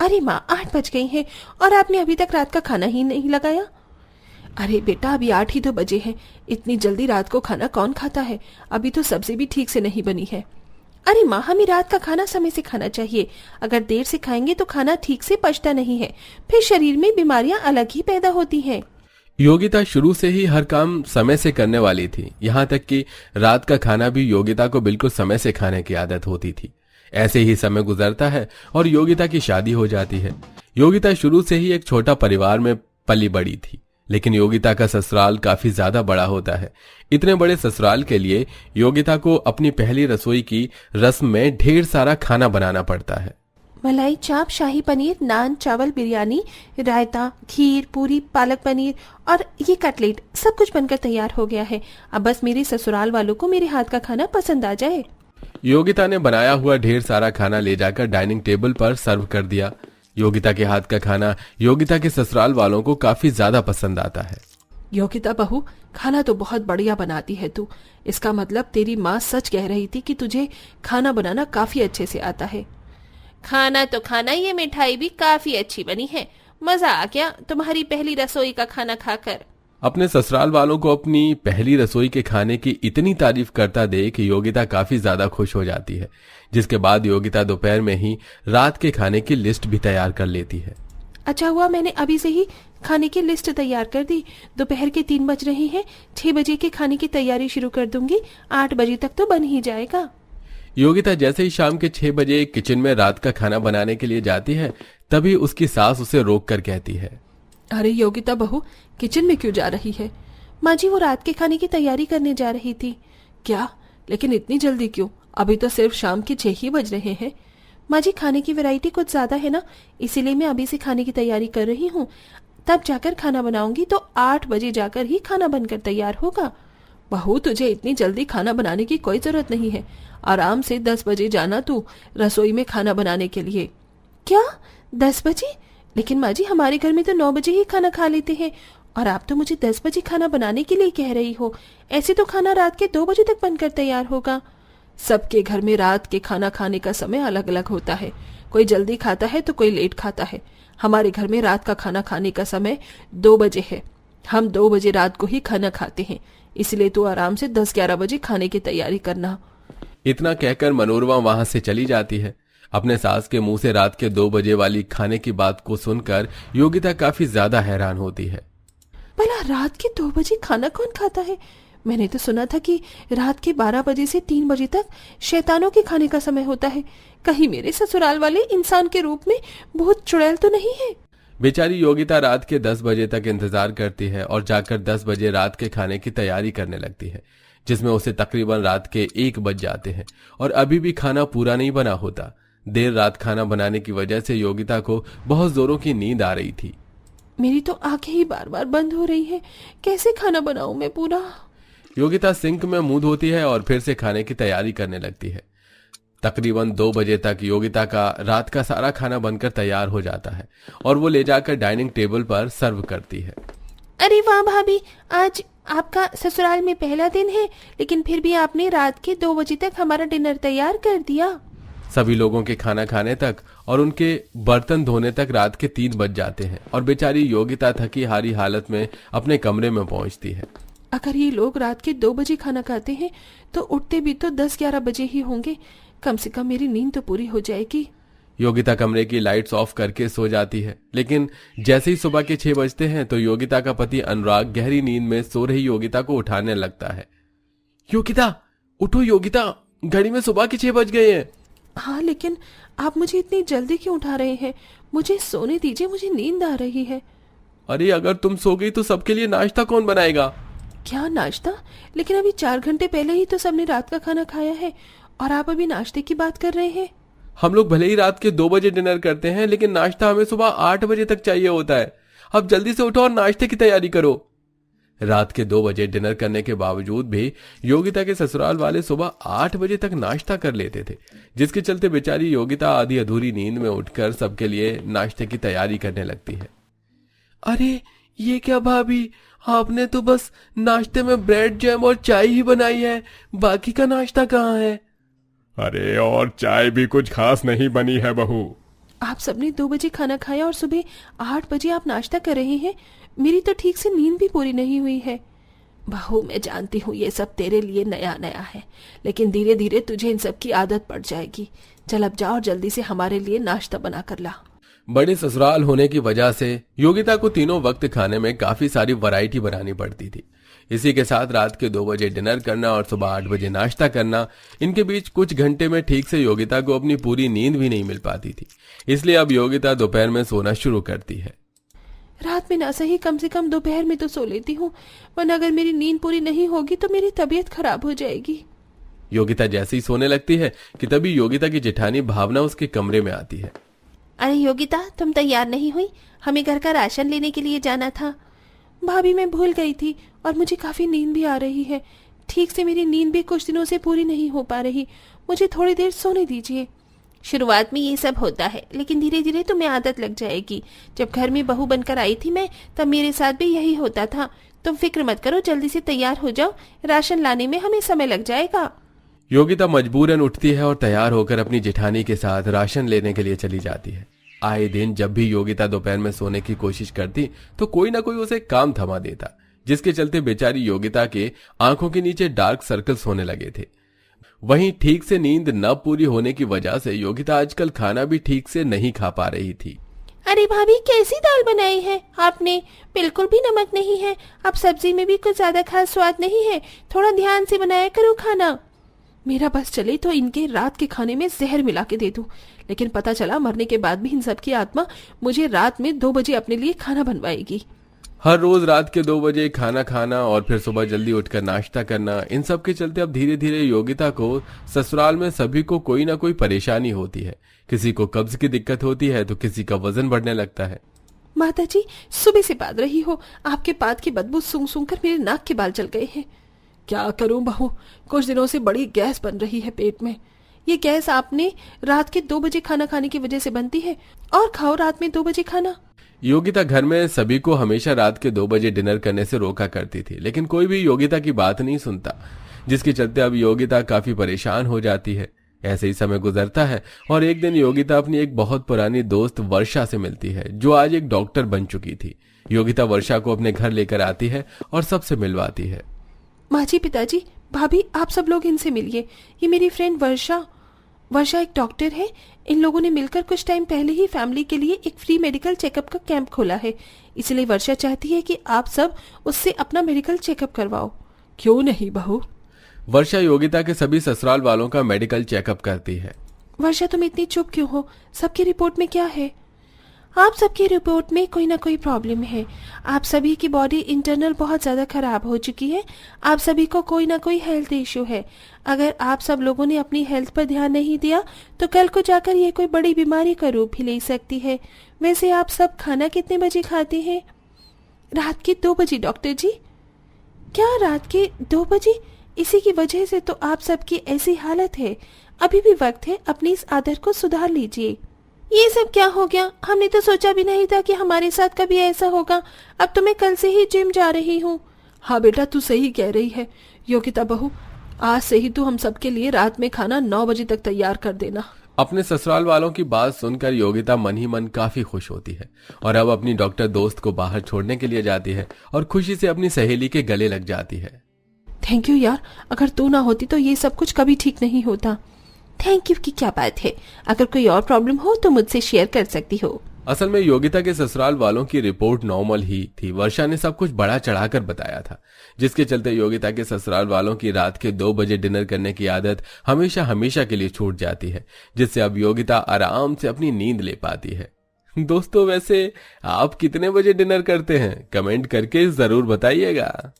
अरे माँ, 8 बज गई हैं और आपने अभी तक रात का खाना ही नहीं लगाया। अरे बेटा, अभी 8 ही तो बजे हैं, इतनी जल्दी रात को खाना कौन खाता है? अभी तो सब्जी भी ठीक से नहीं बनी है। अरे माँ, हमें रात का खाना समय से खाना चाहिए। अगर देर से खाएंगे तो खाना ठीक से पचता नहीं है, फिर शरीर में बीमारियां अलग ही पैदा होती हैं। योगिता शुरू से ही हर काम समय से करने वाली थी। यहाँ तक कि रात का खाना भी योगिता को बिल्कुल समय से खाने की आदत होती थी। ऐसे ही समय गुजरता है और योगिता की शादी हो जाती है। योगिता शुरू से ही एक छोटा परिवार में पली बड़ी थी, लेकिन योगिता का ससुराल काफी ज्यादा बड़ा होता है। इतने बड़े ससुराल के लिए योगिता को अपनी पहली रसोई की रस्म में ढेर सारा खाना बनाना पड़ता है। मलाई चाप, शाही पनीर, नान, चावल, बिरयानी, रायता, खीर, पूरी, पालक पनीर और ये कटलेट सब कुछ बनकर तैयार हो गया है। अब बस मेरे ससुराल वालों को मेरे हाथ का खाना पसंद आ जाए। योगिता ने बनाया हुआ ढेर सारा खाना ले जाकर डाइनिंग टेबल पर सर्व कर दिया। योगिता के हाथ का खाना योगिता के ससुराल वालों को काफी ज्यादा पसंद आता है। योगिता बहू, खाना तो बहुत बढ़िया बनाती है तू। इसका मतलब तेरी माँ सच कह रही थी कि तुझे खाना बनाना काफी अच्छे से आता है। खाना तो खाना, ये मिठाई भी काफी अच्छी बनी है। मजा आ गया तुम्हारी पहली रसोई का खाना खाकर। अपने ससुराल वालों को अपनी पहली रसोई के खाने की इतनी तारीफ करता देख योगिता काफी ज्यादा खुश हो जाती है, जिसके बाद योगिता दोपहर में ही रात के खाने की लिस्ट भी तैयार कर लेती है। अच्छा हुआ मैंने अभी से ही खाने की लिस्ट तैयार कर दी। दोपहर के 3 बज रहे हैं, 6 बजे के खाने की तैयारी शुरू कर दूंगी। 8 बजे तक तो बन ही जाएगा। योगिता जैसे ही शाम के 6 बजे किचन में रात का खाना बनाने के लिए जाती है, तभी उसकी सास उसे रोक कर कहती है, अरे योगिता बहू, किचन में क्यों जा रही है? माँ जी, वो रात के खाने की तैयारी करने जा रही थी। क्या? लेकिन इतनी जल्दी क्यों? अभी तो सिर्फ शाम के 6 ही बज रहे हैं। माँ जी, खाने की वैरायटी कुछ ज्यादा है ना, इसीलिए मैं अभी से खाने की तैयारी कर रही हूँ। तब जाकर खाना बनाऊंगी तो 8 बजे जाकर ही खाना बनकर तैयार होगा। बहू, तुझे इतनी जल्दी खाना बनाने की कोई जरूरत नहीं है। आराम से 10 बजे जाना तू रसोई में खाना बनाने के लिए। क्या 10 बजे? लेकिन माँ जी, हमारे घर में तो 9 बजे ही खाना खा लेते हैं और आप तो मुझे 10 बजे खाना बनाने के लिए कह रही हो। ऐसे तो खाना रात के 2 बजे तक बनकर तैयार होगा। सबके घर में रात के खाना खाने का समय अलग अलग होता है। कोई जल्दी खाता है तो कोई लेट खाता है। हमारे घर में रात का खाना खाने का समय 2 बजे है। हम 2 बजे रात को ही खाना खाते हैं, इसलिए तू आराम से 10-11 बजे खाने की तैयारी करना। इतना कहकर मनोरमा वहां से चली जाती है। अपने सास के मुंह से रात के 2 बजे वाली खाने की बात को सुनकर योगिता काफी ज्यादा हैरान होती है। भला रात के 2 बजे खाना कौन खाता है? मैंने तो सुना था कि रात के 12 बजे से 3 बजे तक शैतानों के खाने का समय होता है। कहीं मेरे ससुराल वाले इंसान के रूप में भूत चुड़ैल तो नहीं है? बेचारी योगिता रात के 10 बजे तक इंतजार करती है और जाकर 10 बजे रात के खाने की तैयारी करने लगती है, जिसमें उसे तकरीबन रात के 1 बज जाते हैं और अभी भी खाना पूरा नहीं बना होता। देर रात खाना बनाने की वजह से योगिता को बहुत जोरों की नींद आ रही थी। मेरी तो आंखें ही बार बार बंद हो रही है। कैसे खाना बनाऊं मैं पूरा? योगिता सिंक में मुंह धोती है और फिर से खाने की तैयारी करने लगती है। तकरीबन 2 बजे तक योगिता का रात का सारा खाना बनकर तैयार हो जाता है और वो ले जाकर डाइनिंग टेबल पर सर्व करती है। अरे वाह भाभी, आज आपका ससुराल में पहला दिन है, लेकिन फिर भी आपने रात के 2 बजे तक हमारा डिनर तैयार कर दिया। सभी लोगों के खाना खाने तक और उनके बर्तन धोने तक रात के 3 बज जाते हैं और बेचारी योगिता थकी हारी हालत में अपने कमरे में पहुंचती है। अगर ये लोग रात के 2 बजे खाना खाते हैं तो उठते भी तो 10-11 बजे ही होंगे। कम से कम मेरी नींद तो पूरी हो जाएगी। योगिता कमरे की लाइट्स ऑफ करके सो जाती है, लेकिन जैसे ही सुबह के 6 बजते हैं तो योगिता का पति अनुराग गहरी नींद में सो रही योगिता को उठाने लगता है। योगिता उठो, योगिता घड़ी में सुबह के 6 बज गए हैं। हाँ, लेकिन आप मुझे इतनी जल्दी क्यों उठा रहे हैं? मुझे सोने दीजिए, मुझे नींद आ रही है। अरे अगर तुम सो गई तो सबके लिए नाश्ता कौन बनाएगा? क्या नाश्ता? लेकिन अभी 4 घंटे पहले ही तो सबने रात का खाना खाया है और आप अभी नाश्ते की बात कर रहे हैं। हम लोग भले ही रात के 2 बजे डिनर करते हैं, लेकिन नाश्ता हमें सुबह 8 बजे तक चाहिए होता है। अब जल्दी से उठो और नाश्ते की तैयारी करो। रात के 2 बजे डिनर करने के बावजूद भी योगिता के ससुराल वाले सुबह 8 बजे तक नाश्ता कर लेते थे, जिसके चलते बेचारी योगिता आधी अधूरी नींद में उठकर सबके लिए नाश्ते की तैयारी करने लगती है। अरे ये क्या भाभी, आपने तो बस नाश्ते में ब्रेड जैम और चाय ही बनाई है, बाकी का नाश्ता कहाँ है? अरे और चाय भी कुछ खास नहीं बनी है बहू। आप सबने 2 बजे खाना खाया और सुबह 8 बजे आप नाश्ता कर रहे हैं। मेरी तो ठीक से नींद भी पूरी नहीं हुई है। बहू, मैं जानती हूँ ये सब तेरे लिए नया नया है, लेकिन धीरे धीरे तुझे इन सब की आदत पड़ जाएगी। चल अब जा और जल्दी से हमारे लिए नाश्ता बना कर ला। बड़े ससुराल होने की वजह से योगिता को तीनों वक्त खाने में काफी सारी वैरायटी बनानी पड़ती थी। इसी के साथ रात के 2 बजे डिनर करना और सुबह 8 बजे नाश्ता करना, इनके बीच कुछ घंटे में ठीक से योगिता को अपनी पूरी नींद भी नहीं मिल पाती थी। इसलिए अब योगिता दोपहर में सोना शुरू करती है। रात में ना सही कम से कम दोपहर में तो सो लेती हूँ, वरना अगर मेरी नींद पूरी नहीं होगी तो मेरी तबीयत खराब हो जाएगी। योगिता जैसे ही सोने लगती है कि तभी योगिता की जेठानी भावना उसके कमरे में आती है। अरे योगिता, तुम तैयार नहीं हुई? हमें घर का राशन लेने के लिए जाना था। भाभी, मैं भूल गई थी और मुझे काफी नींद भी आ रही है। ठीक से मेरी नींद भी कुछ दिनों से पूरी नहीं हो पा रही। मुझे थोड़ी देर सोने दीजिए। शुरुआत में ये सब होता है, लेकिन धीरे धीरे तुम्हें आदत लग जाएगी। जब घर में बहू बनकर आई थी मैं, तब मेरे साथ भी यही होता था। तुम फिक्र मत करो, जल्दी से तैयार हो जाओ, राशन लाने में हमें समय लग जाएगा। योगिता मजबूरन उठती है और तैयार होकर अपनी जेठानी के साथ राशन लेने के लिए चली जाती है। आए दिन जब भी योगिता दोपहर में सोने की कोशिश करती तो कोई ना कोई उसे काम थमा देता, जिसके चलते बेचारी योगिता के आंखों के नीचे डार्क सर्कल्स होने लगे थे। वहीं ठीक से नींद न पूरी होने की वजह से योगिता आजकल खाना भी ठीक से नहीं खा पा रही थी। अरे भाभी, कैसी दाल बनाई है आपने? बिल्कुल भी नमक नहीं है। अब सब्जी में भी कुछ ज्यादा खास स्वाद नहीं है। थोड़ा ध्यान से बनाया करो खाना। मेरा बस चले तो इनके रात के खाने में जहर मिला के दे दूं, लेकिन पता चला मरने के बाद भी इन सब की आत्मा मुझे रात में 2 बजे अपने लिए खाना बनवाएगी। हर रोज रात के 2 बजे खाना खाना और फिर सुबह जल्दी उठकर नाश्ता करना, इन सब के चलते अब धीरे धीरे योगिता को ससुराल में सभी को कोई ना कोई परेशानी होती है। किसी को कब्ज की दिक्कत होती है तो किसी का वजन बढ़ने लगता है। माता जी, सुबह से बात रही हो, आपके पाद की बदबू सूंघ सूंघ कर मेरे नाक के बाल जल गए हैं। क्या करूं बहू, कुछ दिनों से बड़ी गैस बन रही है पेट में। ये गैस आपने रात के 2 बजे खाना खाने की वजह से बनती है। और खाओ रात में 2 बजे खाना। योगिता घर में सभी को हमेशा रात के 2 बजे डिनर करने से रोका करती थी, लेकिन कोई भी योगिता की बात नहीं सुनता, जिसके चलते अब योगिता काफी परेशान हो जाती है। ऐसे ही समय गुजरता है और एक दिन योगिता अपनी एक बहुत पुरानी दोस्त वर्षा से मिलती है, जो आज एक डॉक्टर बन चुकी थी। योगिता वर्षा को अपने घर लेकर आती है और सबसे मिलवाती है। माँ जी, पिताजी, भाभी, आप सब लोग इनसे मिलिए। ये मेरी फ्रेंड वर्षा एक डॉक्टर है। इन लोगों ने मिलकर कुछ टाइम पहले ही फैमिली के लिए एक फ्री मेडिकल चेकअप का कैंप खोला है। इसलिए वर्षा चाहती है कि आप सब उससे अपना मेडिकल चेकअप करवाओ। क्यों नहीं बहू? वर्षा योगिता के सभी ससुराल वालों का मेडिकल चेकअप करती है। वर्षा, तुम इतनी चुप क्यों हो? सबकी रिपोर्ट में क्या है? आप सबकी रिपोर्ट में कोई ना कोई प्रॉब्लम है। आप सभी की बॉडी इंटरनल बहुत ज्यादा खराब हो चुकी है। आप सभी को कोई ना कोई हेल्थ इश्यू है। अगर आप सब लोगों ने अपनी हेल्थ पर ध्यान नहीं दिया तो कल को जाकर ये कोई बड़ी बीमारी का रूप भी ले सकती है। वैसे आप सब खाना कितने बजे खाते हैं? रात के 2 बजे डॉक्टर जी। क्या रात के 2 बजे? इसी की वजह से तो आप सबकी ऐसी हालत है। अभी भी वक्त है, अपनी इस आदत को सुधार लीजिए। ये सब क्या हो गया? हमने तो सोचा भी नहीं था कि हमारे साथ कभी ऐसा होगा। अब तो मैं कल से ही जिम जा रही हूँ। हाँ बेटा, तू सही कह रही है। योगिता बहू, आज से ही तू हम सबके लिए रात में खाना 9 बजे तक तैयार कर देना। अपने ससुराल वालों की बात सुनकर योगिता मन ही मन काफी खुश होती है और अब अपनी डॉक्टर दोस्त को बाहर छोड़ने के लिए जाती है और खुशी से अपनी सहेली के गले लग जाती है। थैंक यू यार, अगर तू ना होती तो ये सब कुछ कभी ठीक नहीं होता। थैंक यू की क्या बात है? अगर कोई और प्रॉब्लम हो तो मुझसे शेयर कर सकती हो। असल में योगिता के ससुराल वालों की रिपोर्ट नॉर्मल ही थी। वर्षा ने सब कुछ बढ़ा चढ़ाकर बताया था, जिसके चलते योगिता के ससुराल वालों की रात के 2 बजे डिनर करने की आदत हमेशा हमेशा के लिए छूट जाती है, जिससे अब योगिता आराम से अपनी नींद ले पाती है। दोस्तों, वैसे आप कितने बजे डिनर करते हैं? कमेंट करके जरूर बताइएगा।